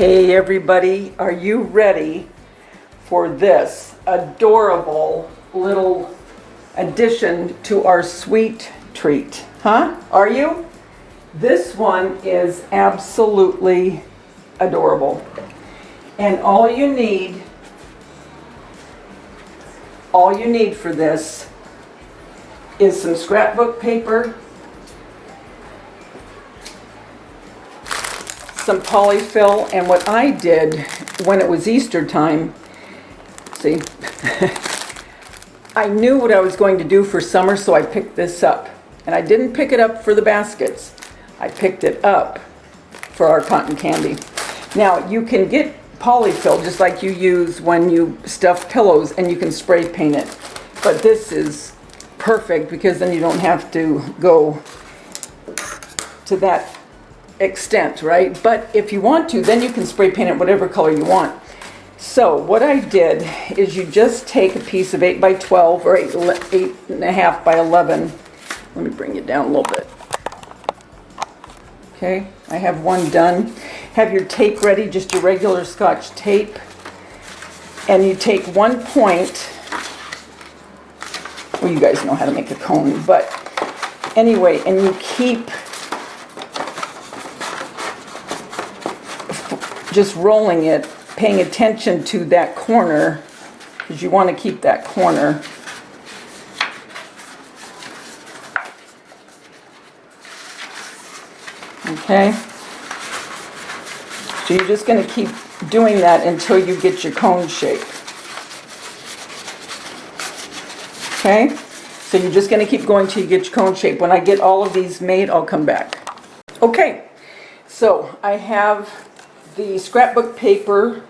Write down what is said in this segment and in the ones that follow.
Hey everybody, are you ready for this adorable little addition to our sweet treat? Huh? Are you? This one is absolutely adorable. And all you need for this is some scrapbook paper, some polyfill, and what I did when it was Easter time, see, I knew what I was going to do for summer, so I picked this up. And I didn't pick it up for the baskets. I picked it up for our cotton candy. Now, you can get polyfill just like you use when you stuff pillows, and you can spray paint it. But this is perfect because then you don't have to go to that extent, right? But if you want to, then you can spray paint it whatever color you want. So what I did is you just take a piece of 8 by 12 or 8.5 by 11. Let me bring it down a little bit. Okay, I have one done. Have your tape ready, just your regular Scotch tape. And you take one point. Well, you guys know how to make a cone, but anyway, and you keep just rolling it, paying attention to that corner, because you want to keep that corner. Okay? So you're just going to keep doing that until you get your cone shape. Okay? So you're just going to keep going till you get your cone shape. When I get all of these made, I'll come back. Okay, so I have the scrapbook paper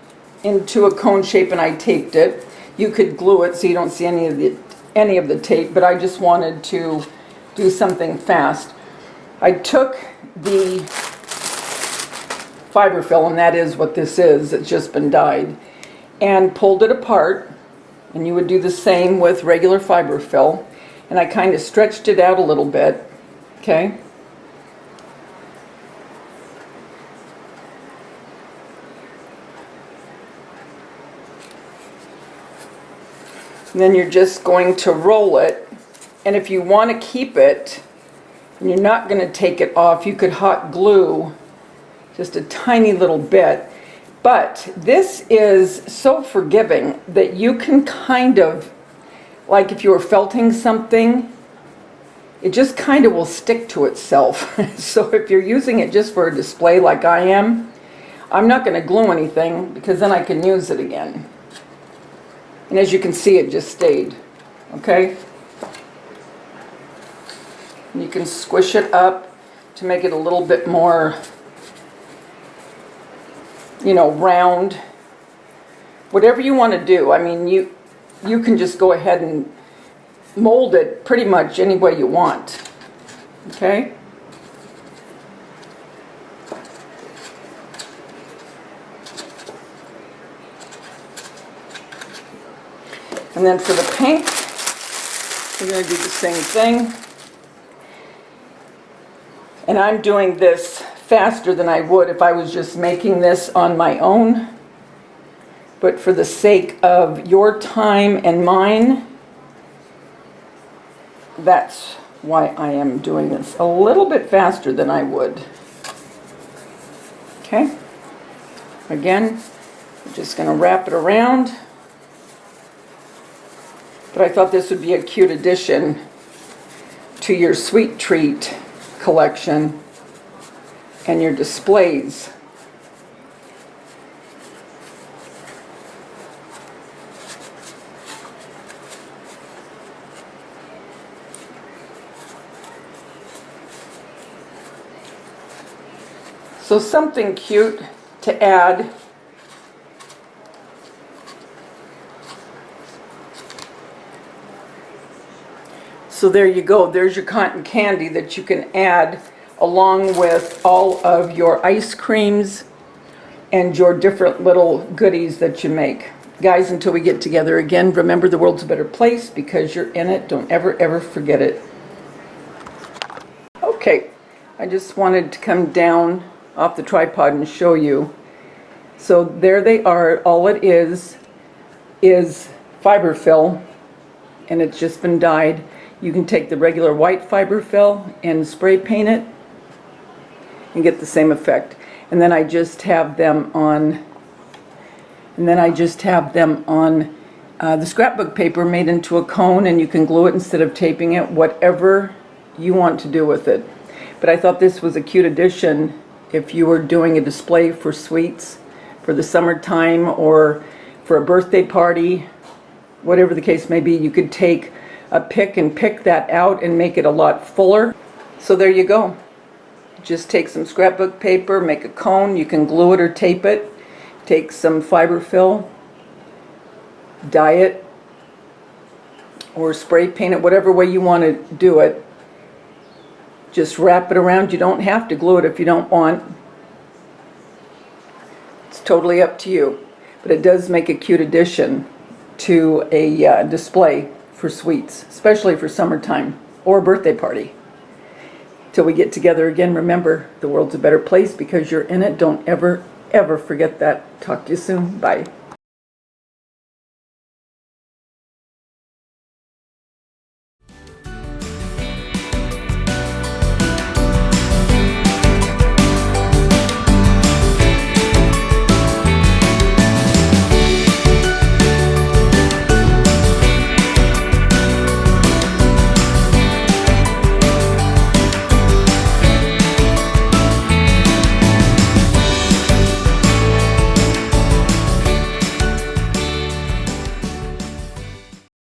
into a cone shape and I taped it. You could glue it so you don't see any of the tape, but I just wanted to do something fast. I took the fiberfill, and that is what this is, it's just been dyed, and pulled it apart, and you would do the same with regular fiberfill, and I kind of stretched it out a little bit, okay? And then you're just going to roll it, and if you want to keep it and you're not going to take it off, you could hot glue just a tiny little bit. But this is so forgiving that you can kind of, like if you were felting something, it just kind of will stick to itself. So if you're using it just for a display like I am, I'm not going to glue anything because then I can use it again. And as you can see, it just stayed, okay? And you can squish it up to make it a little bit more, you know, round. Whatever you want to do. I mean, you can just go ahead and mold it pretty much any way you want, okay? And then for the pink, we're going to do the same thing. And I'm doing this faster than I would if I was just making this on my own. But for the sake of your time and mine, that's why I am doing this a little bit faster than I would. Okay? Again, I'm just going to wrap it around. But I thought this would be a cute addition to your sweet treat collection and your displays. So something cute to add. So there you go, there's your cotton candy that you can add along with all of your ice creams and your different little goodies that you make. Guys, until we get together again, remember the world's a better place because you're in it. Don't ever forget it. Okay, I just wanted to come down off the tripod and show you So there they are. All it is fiberfill, and it's just been dyed. You can take the regular white fiberfill and spray paint it and get the same effect. And then I just have them on the scrapbook paper made into a cone, and you can glue it instead of taping it, whatever you want to do with it. But I thought this was a cute addition if you were doing a display for sweets for the summertime or for a birthday party, whatever the case may be. You could take a pick and pick that out and make it a lot fuller. So there you go. Just take some scrapbook paper, make a cone. You can glue it or tape it. Take some fiberfill, dye it, or spray paint it, whatever way you want to do it. Just wrap it around. You don't have to glue it if you don't want. It's totally up to you. But it does make a cute addition to a display for sweets, especially for summertime or a birthday party. Till we get together again, remember, the world's a better place because you're in it. Don't ever, ever forget that. Talk to you soon. Bye.